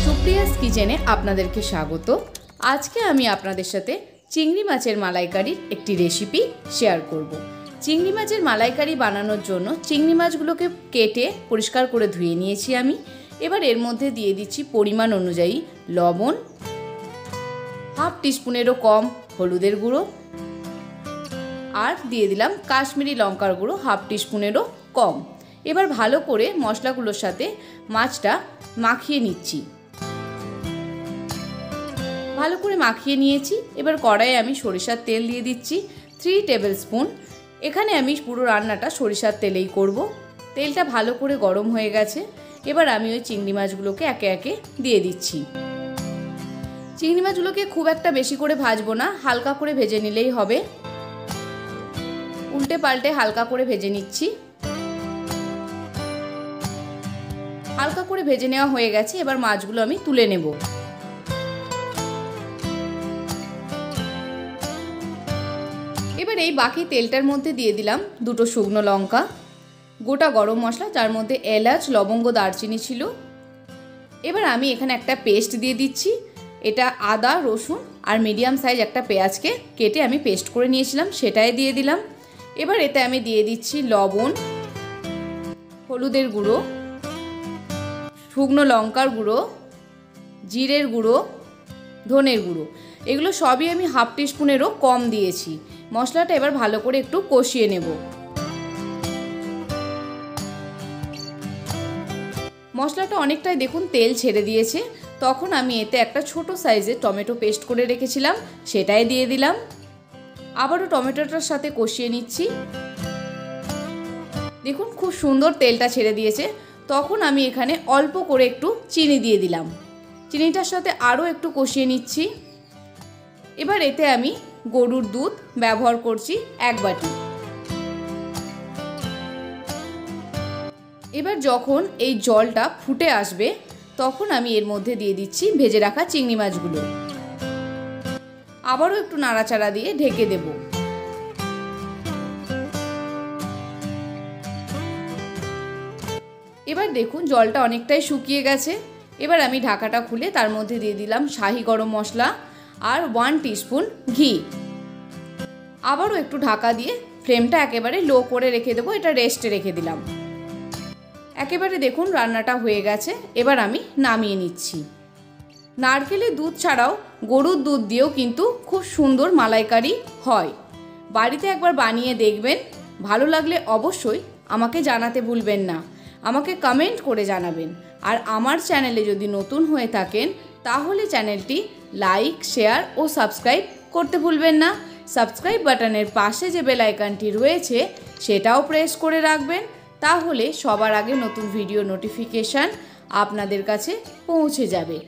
সুপ্রিয়াস কিচেনে আপনাদেরকে স্বাগত। আজকে আমি আপনাদের সাথে চিংড়ি মাছের মালাইকারির একটি রেসিপি শেয়ার করব। চিংড়ি মাছের মালাইকারি বানানোর জন্য চিংড়ি মাছগুলোকে কেটে পরিষ্কার করে ধুয়ে নিয়েছি আমি। এবার এর মধ্যে দিয়ে দিচ্ছি পরিমাণ অনুযায়ী লবণ, হাফ টিস্পুনেরও কম হলুদের গুঁড়ো, আর দিয়ে দিলাম কাশ্মীরি লঙ্কার গুঁড়ো হাফ টিস্পুনেরও কম। এবার ভালো করে মশলাগুলোর সাথে মাছটা মাখিয়ে নিচ্ছি। ভালো করে মাখিয়ে নিয়েছি। এবার কড়াইয়ে আমি সরিষার তেল দিয়ে দিচ্ছি 3 টেবিল স্পুন। এখানে আমি পুরো রান্নাটা সরিষার তেলেই করব। তেলটা ভালো করে গরম হয়ে গেছে। এবার আমি ওই চিংড়ি মাছগুলোকে একে একে দিয়ে দিচ্ছি। চিংড়ি মাছগুলোকে খুব একটা বেশি করে ভাজবো না, হালকা করে ভেজে নিলেই হবে। উল্টে পাল্টে হালকা করে ভেজে নিচ্ছি। হালকা করে ভেজে নেওয়া হয়ে গেছে। এবার মাছগুলো আমি তুলে নেব। এবার এই বাকি তেলটার মধ্যে দিয়ে দিলাম 2টো শুকনো লঙ্কা, গোটা গরম মশলা যার মধ্যে এলাচ, লবঙ্গ, দারচিনি ছিল। এবার আমি এখানে একটা পেস্ট দিয়ে দিচ্ছি। এটা আদা, রসুন আর মিডিয়াম সাইজ একটা পেঁয়াজকে কেটে আমি পেস্ট করে নিয়েছিলাম, সেটাই দিয়ে দিলাম। এবার এতে আমি দিয়ে দিচ্ছি লবণ, হলুদের গুঁড়ো, শুকনো লঙ্কার গুঁড়ো, জিরের গুঁড়ো, ধনের গুঁড়ো। এগুলো সবই আমি হাফ টিস্পুনেরও কম দিয়েছি। মশলাটা এবার ভালো করে একটু কষিয়ে নেব। মশলাটা অনেকটাই দেখুন তেল ছেড়ে দিয়েছে। তখন আমি এতে একটা ছোট সাইজের টমেটো পেস্ট করে রেখেছিলাম, সেটাই দিয়ে দিলাম। আবারও টমেটোটার সাথে কষিয়ে নিচ্ছি। দেখুন খুব সুন্দর তেলটা ছেড়ে দিয়েছে। তখন আমি এখানে অল্প করে একটু চিনি দিয়ে দিলাম। চিনিটার সাথে আরও একটু কষিয়ে নিচ্ছি। এবার এতে আমি গরুর দুধ ব্যবহার করছি 1 বাটি। এবার যখন এই জলটা ফুটে আসবে তখন আমি এর মধ্যে দিয়ে দিচ্ছি ভেজে রাখা চিংড়ি মাছগুলো। আবারও একটু নাড়াচাড়া দিয়ে ঢেকে দেব। এবার দেখুন জলটা অনেকটাই শুকিয়ে গেছে। এবার আমি ঢাকাটা খুলে তার মধ্যে দিয়ে দিলাম শাহি গরম মশলা আর 1 টিস্পুন ঘি। আবারও একটু ঢাকা দিয়ে ফ্লেমটা একেবারে লো করে রেখে দেবো। এটা রেস্টে রেখে দিলাম। একেবারে দেখুন রান্নাটা হয়ে গেছে। এবার আমি নামিয়ে নিচ্ছি। নারকেলের দুধ ছাড়াও গরুর দুধ দিয়েও কিন্তু খুব সুন্দর মালাইকারি হয়। বাড়িতে একবার বানিয়ে দেখবেন। ভালো লাগলে অবশ্যই আমাকে জানাতে ভুলবেন না। আমাকে কমেন্ট করে জানাবেন। আর আমার চ্যানেলে যদি নতুন হয়ে থাকেন তাহলে চ্যানেলটি লাইক, শেয়ার ও সাবস্ক্রাইব করতে ভুলবেন না। সাবস্ক্রাইব বাটনের পাশে যে বেল আইকনটি রয়েছে সেটাও প্রেস করে রাখবেন। তাহলে সবার আগে নতুন ভিডিও নোটিফিকেশান আপনাদের কাছে পৌঁছে যাবে।